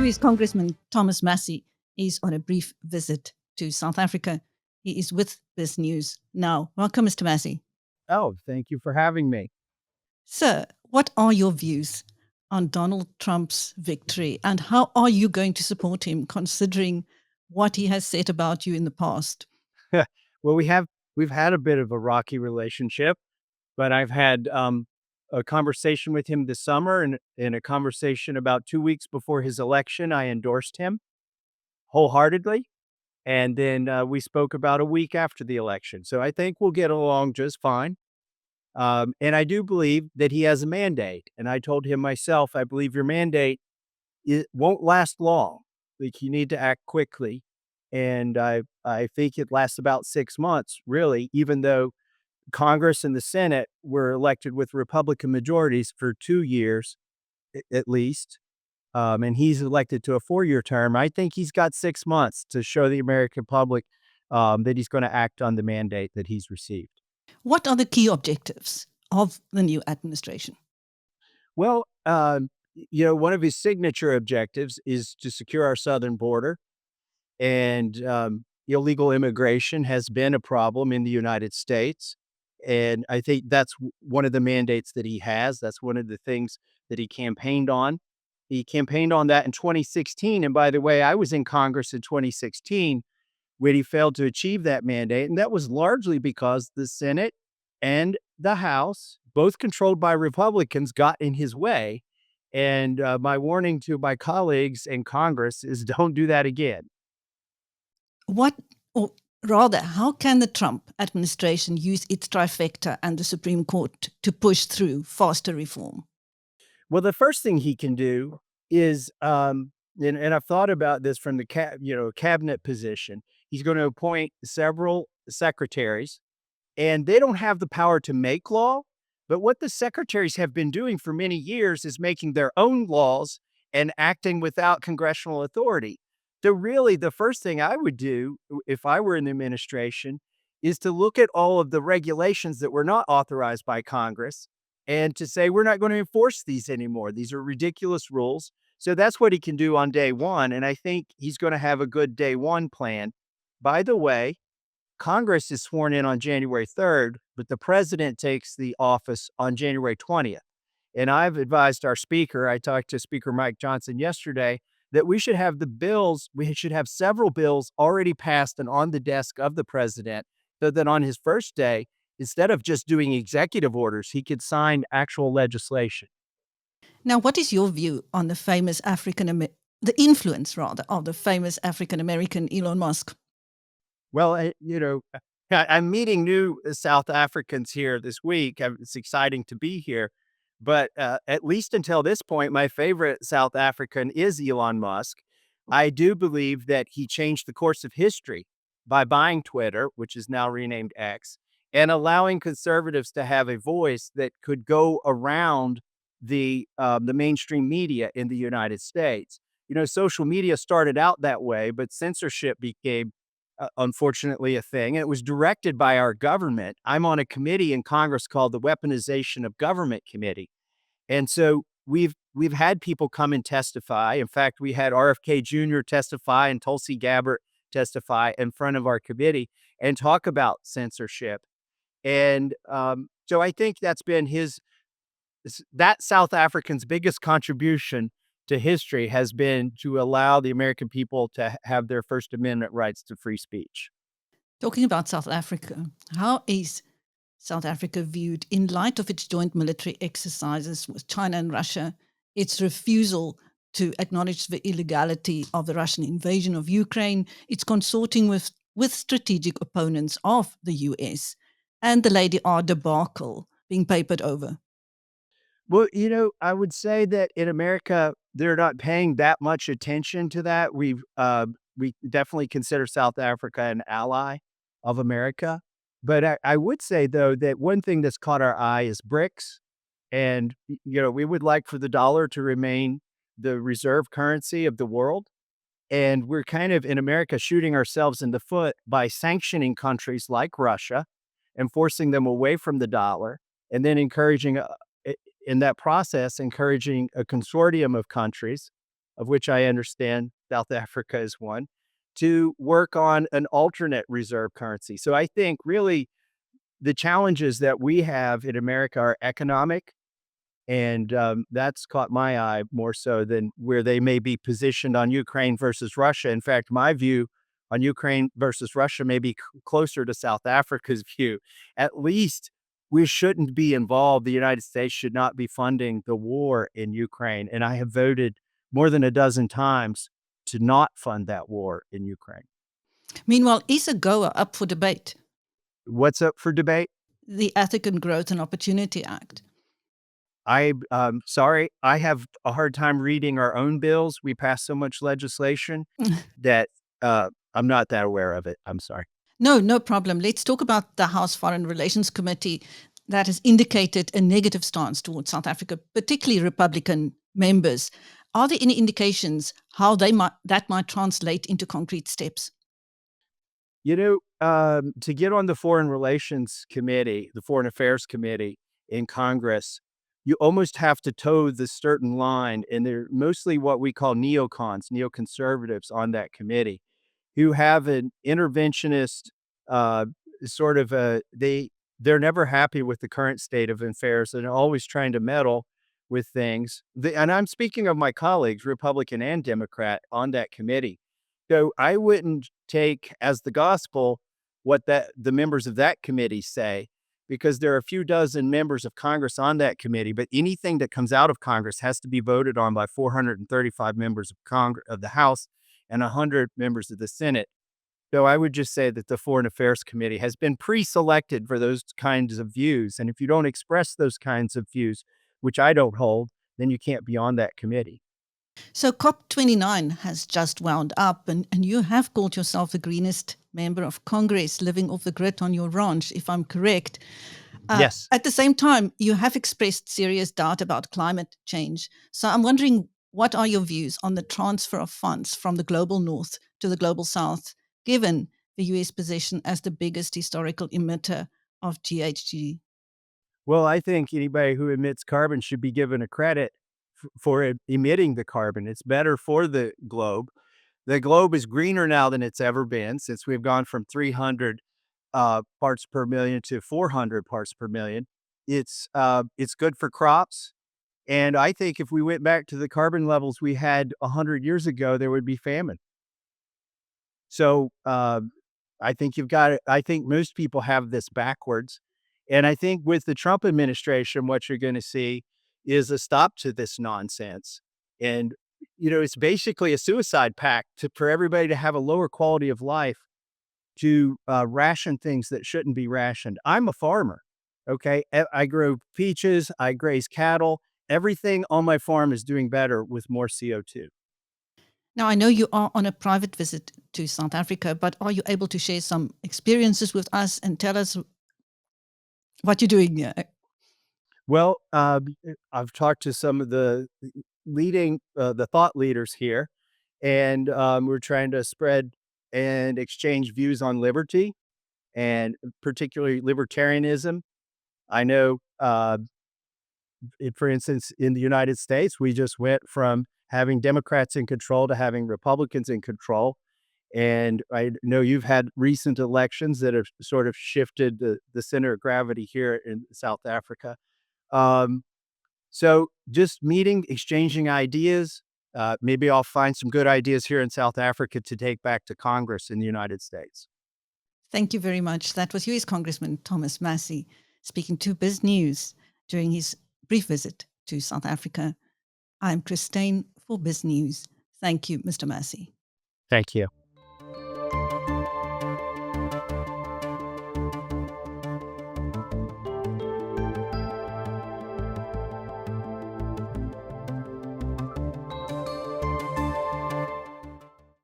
US Congressman Thomas Massey is on a brief visit to South Africa. He is with this news now. Welcome, Mr. Massey. Oh, thank you for having me. Sir, what are your views on Donald Trump's victory, and how are you going to support him considering what he has said about you in the past? Well, we've had a bit of a rocky relationship, but I've had a conversation with him this summer, and in a conversation about 2 weeks before his election, I endorsed him wholeheartedly, and then we spoke about a week after the election. So I think we'll get along just fine. And I do believe that he has a mandate, and I told him myself, I believe your mandate it won't last long. Like, you need to act quickly, and I think it lasts about 6 months, really, even though Congress and the Senate were elected with Republican majorities for 2 years at least, and he's elected to a 4-year term. I think he's got 6 months to show the American public, that he's gonna act on the mandate that he's received. What are the key objectives of the new administration? Well, one of his signature objectives is to secure our southern border, and illegal immigration has been a problem in the United States. And I think that's one of the mandates that he has. That's one of the things that he campaigned on. He campaigned on that in 2016. And by the way, I was in Congress in 2016 when he failed to achieve that mandate. And that was largely because the Senate and the House, both controlled by Republicans, got in his way. And my warning to my colleagues in Congress is don't do that again. What, or rather, how can the Trump administration use its trifecta and the Supreme Court to push through faster reform? Well, the first thing he can do is, and I've thought about this from the cabinet position. He's going to appoint several secretaries, and they don't have the power to make law. But what the secretaries have been doing for many years is making their own laws and acting without congressional authority. So, really, the first thing I would do if I were in the administration is to look at all of the regulations that were not authorized by Congress and to say, we're not going to enforce these anymore. These are ridiculous rules. So that's what he can do on day one. And I think he's going to have a good day one plan. By the way, Congress is sworn in on January 3rd, but the president takes the office on January 20th. And I've advised our speaker, I talked to Speaker Mike Johnson yesterday, that we should have several bills already passed and on the desk of the president so that on his first day, instead of just doing executive orders, he could sign actual legislation. Now, what is your view on the influence rather of the famous African American Elon Musk? Well, I'm meeting new South Africans here this week. It's exciting to be here. But at least until this point, my favorite South African is Elon Musk. I do believe that he changed the course of history by buying Twitter, which is now renamed X, and allowing conservatives to have a voice that could go around the mainstream media in the United States. Social media started out that way, but censorship became unfortunately a thing. It was directed by our government. I'm on a committee in Congress called the Weaponization of Government Committee. And so we've had people come and testify. In fact, we had RFK Jr. testify and Tulsi Gabbard testify in front of our committee and talk about censorship. And so I think that's been that South African's biggest contribution to history has been to allow the American people to have their First Amendment rights to free speech. Talking about South Africa, how is South Africa viewed in light of its joint military exercises with China and Russia, its refusal to acknowledge the illegality of the Russian invasion of Ukraine, its consorting with strategic opponents of the US, and the Lady R debacle being papered over? Well, I would say that in America, they're not paying that much attention to that. We definitely consider South Africa an ally of America. But I would say, though, that one thing that's caught our eye is BRICS. And, we would like for the dollar to remain the reserve currency of the world. And we're kind of in America shooting ourselves in the foot by sanctioning countries like Russia and forcing them away from the dollar, and then in that process, encouraging a consortium of countries of which I understand South Africa is one, to work on an alternate reserve currency. So I think really the challenges that we have in America are economic, and that's caught my eye more so than where they may be positioned on Ukraine versus Russia. In fact, my view on Ukraine versus Russia may be closer to South Africa's view. At least we shouldn't be involved. The United States should not be funding the war in Ukraine. And I have voted more than a dozen times to not fund that war in Ukraine. Meanwhile, is a goer up for debate? What's up for debate? The African Growth and Opportunity Act. Sorry, I have a hard time reading our own bills. We pass so much legislation that I'm not that aware of it. I'm sorry. No, no problem. Let's talk about the House Foreign Relations Committee that has indicated a negative stance towards South Africa, particularly Republican members. Are there any indications how that might translate into concrete steps? To get on the Foreign Relations Committee, the Foreign Affairs Committee in Congress, you almost have to toe the certain line, and they're mostly what we call neocons, neoconservatives on that committee, who have an interventionist uh, sort of they're never happy with the current state of affairs and are always trying to meddle with things. And I'm speaking of my colleagues, Republican and Democrat, on that committee. So I wouldn't take as the gospel what the members of that committee say, because there are a few dozen members of Congress on that committee, but anything that comes out of Congress has to be voted on by 435 members of Congress of the House and 100 members of the Senate. So I would just say that the Foreign Affairs Committee has been pre-selected for those kinds of views. And if you don't express those kinds of views, which I don't hold, then you can't be on that committee. So COP29 has just wound up, and you have called yourself the greenest member of Congress living off the grid on your ranch, if I'm correct. Yes. At the same time, you have expressed serious doubt about climate change. So I'm wondering, what are your views on the transfer of funds from the global north to the global south, given the US position as the biggest historical emitter of GHG? Well, I think anybody who emits carbon should be given a credit for emitting the carbon. It's better for the globe. The globe is greener now than it's ever been since we've gone from 300 parts per million to 400 parts per million. It's good for crops. And I think if we went back to the carbon levels we had 100 years ago, there would be famine. So I think most people have this backwards. And I think with the Trump administration, what you're going to see is a stop to this nonsense. And, it's basically a suicide pact for everybody to have a lower quality of life, to ration things that shouldn't be rationed. I'm a farmer. Okay. I grow peaches, I graze cattle. Everything on my farm is doing better with more CO2. Now, I know you are on a private visit to South Africa, but are you able to share some experiences with us and tell us what you're doing here? Well, I've talked to some of the the thought leaders here, and we're trying to spread and exchange views on liberty and particularly libertarianism. I know, for instance, in the United States, we just went from having Democrats in control to having Republicans in control. And I know you've had recent elections that have sort of shifted the center of gravity here in South Africa. Um, so just meeting, exchanging ideas. Maybe I'll find some good ideas here in South Africa to take back to Congress in the United States. Thank you very much. That was US Congressman Thomas Massey speaking to Biz News during his brief visit to South Africa. I'm Christine for Biz News. Thank you, Mr. Massey. Thank you.